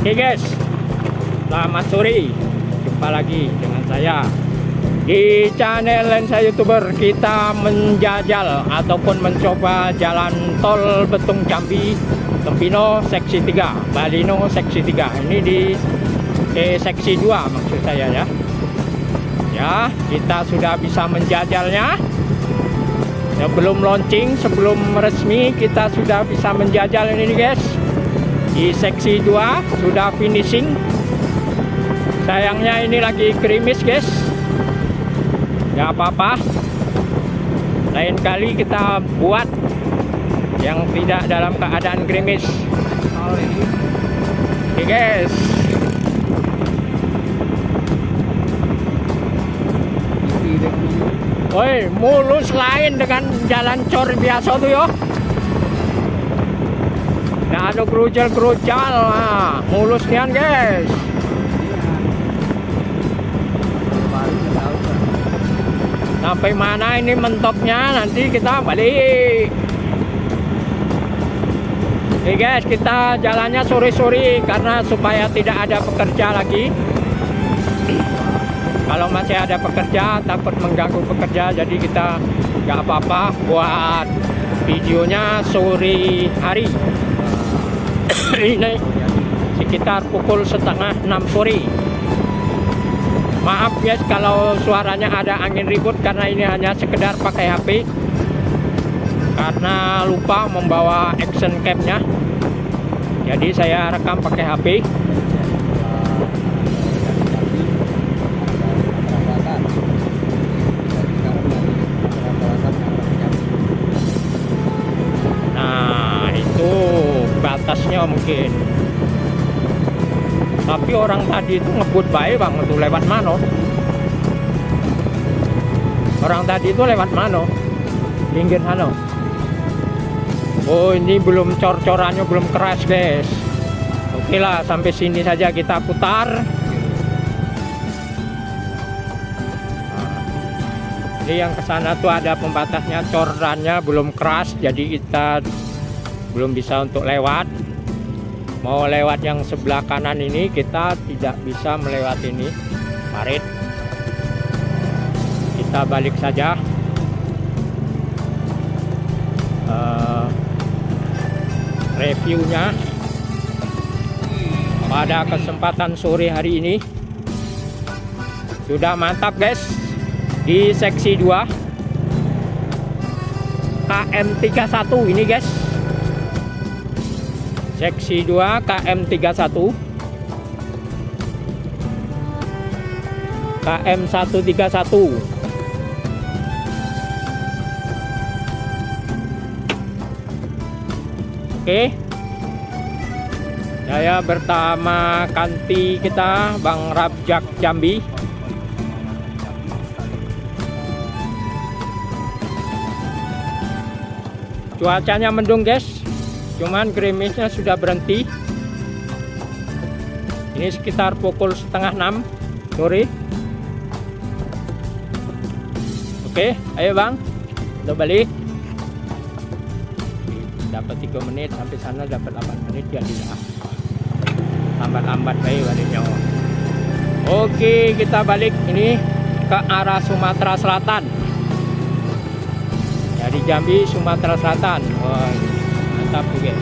Oke guys, selamat sore. Jumpa lagi dengan saya di channel Lensa YouTuber. Kita menjajal ataupun mencoba jalan tol Betung Jambi Tempino seksi 3, Balino seksi 3. Ini di seksi 2 maksud saya ya. Ya, kita sudah bisa menjajalnya. Sebelum launching, sebelum resmi, kita sudah bisa menjajal ini guys. Di seksi 2 sudah finishing. Sayangnya ini lagi gerimis guys. Gak apa-apa, lain kali kita buat yang tidak dalam keadaan gerimis. Oke guys, woi, mulus lain dengan jalan cor biasa tuh yo. Nah, ada kerujal-kerujal, nah, mulus nian guys. Sampai mana ini mentoknya, nanti kita balik. Oke guys, kita jalannya sore-sore karena supaya tidak ada pekerja lagi. Kalau masih ada pekerja takut mengganggu pekerja, jadi kita nggak apa-apa buat videonya sore hari. Ini sekitar pukul 5:30 sore. Maaf guys kalau suaranya ada angin ribut, karena ini hanya sekedar pakai HP karena lupa membawa action camnya, jadi saya rekam pakai HP. Nah itu batasnya mungkin. Tapi orang tadi itu ngebut baik bang, untuk lewat mana? Orang tadi itu lewat mana? Pinggir sana. Oh ini belum cor-corannya belum keras guys. Oke lah, sampai sini saja kita putar. Ini yang ke sana tuh ada pembatasnya, corannya belum keras, jadi kita belum bisa untuk lewat. Mau lewat yang sebelah kanan ini kita tidak bisa melewati ini parit. Kita balik saja. Reviewnya pada kesempatan sore hari ini sudah mantap guys. Di seksi 2 KM31 ini guys. Seksi 2 KM31, KM131. Oke, saya bersama kanti kita Bang Rabjak Jambi. Cuacanya mendung guys, cuman gerimisnya sudah berhenti. Ini sekitar pukul 5:30 sore. Oke, ayo bang, udah balik. Dapat 3 menit, sampai sana dapat 8 menit, jadilah lambat-lambat baik baliknya. Oke, kita balik ini ke arah Sumatera Selatan. Dari Jambi, Sumatera Selatan. Oh, mantap guys.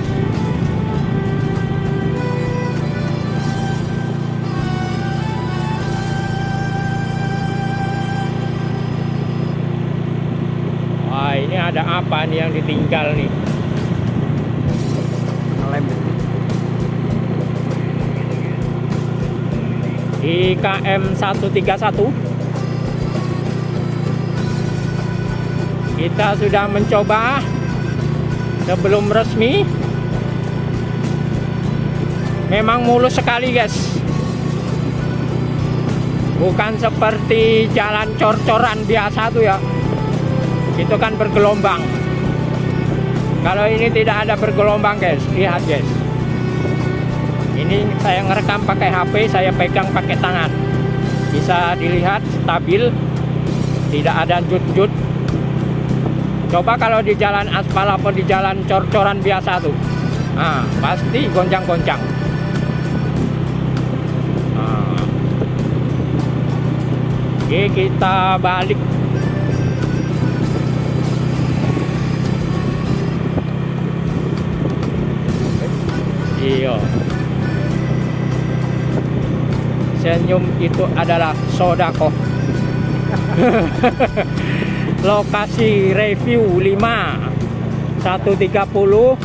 Wah, ini ada apa nih yang ditinggal nih? Di KM131 kita sudah mencoba sebelum resmi. Memang mulus sekali guys, bukan seperti jalan cor-coran biasa tuh ya, itu kan bergelombang. Kalau ini tidak ada bergelombang guys, lihat guys. Ini saya ngerekam pakai HP, saya pegang pakai tangan, bisa dilihat stabil, tidak ada jut-jut. Coba kalau di jalan aspal atau di jalan cor-coran biasa tuh, nah pasti goncang-goncang. Oke, kita balik. Iya. Senyum itu adalah sodakoh. Lokasi review 5 130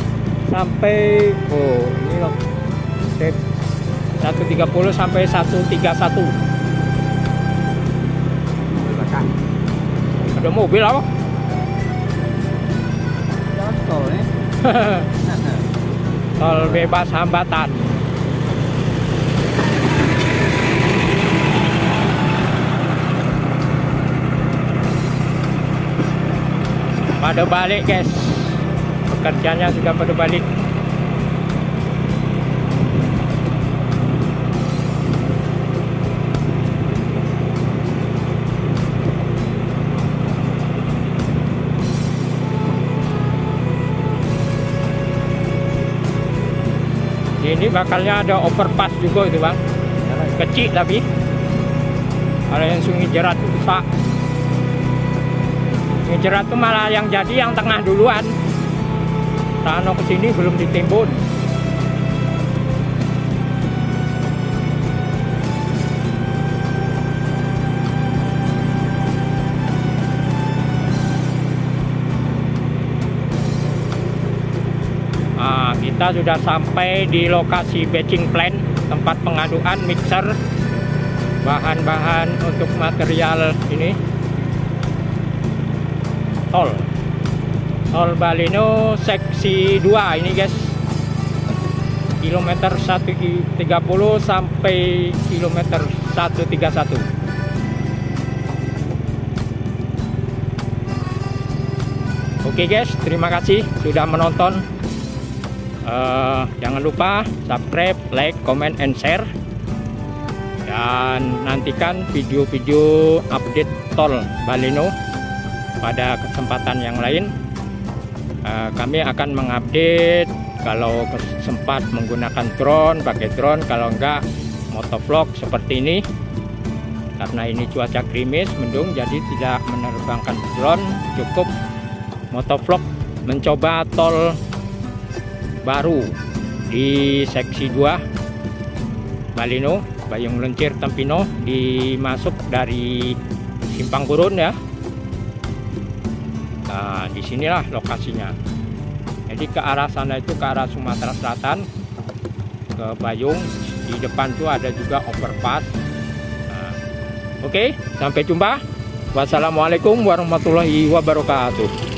sampai ini loh. 130 sampai 131. Ada mobil apa? Tol ya. Tol bebas hambatan. Pada balik guys, pekerjanya sudah pada balik. Ini bakalnya ada overpass juga itu bang, kecil tapi kalau yang Sungai Jerat itu besar. Sungai Jerat itu malah yang jadi yang tengah duluan, Tano kesini belum ditimbun. Kita sudah sampai di lokasi batching plant, tempat pengaduan mixer bahan-bahan untuk material ini tol Baleno seksi 2 ini guys, kilometer 130 sampai kilometer 131. Oke guys, terima kasih sudah menonton. Jangan lupa subscribe, like, comment, and share, dan nantikan video-video update tol Baleno pada kesempatan yang lain. Kami akan mengupdate kalau sempat menggunakan drone, pakai drone, kalau enggak motovlog seperti ini. Karena ini cuaca gerimis mendung, jadi tidak menerbangkan drone, cukup motovlog mencoba tol baru di seksi 2 Baleno Bayung Lencir Tempino, dimasuk dari Simpang Gurun ya. Nah, disinilah lokasinya. Jadi ke arah sana itu ke arah Sumatera Selatan, ke Bayung. Di depan tuh ada juga overpass. Nah, oke, sampai jumpa. Wassalamualaikum warahmatullahi wabarakatuh.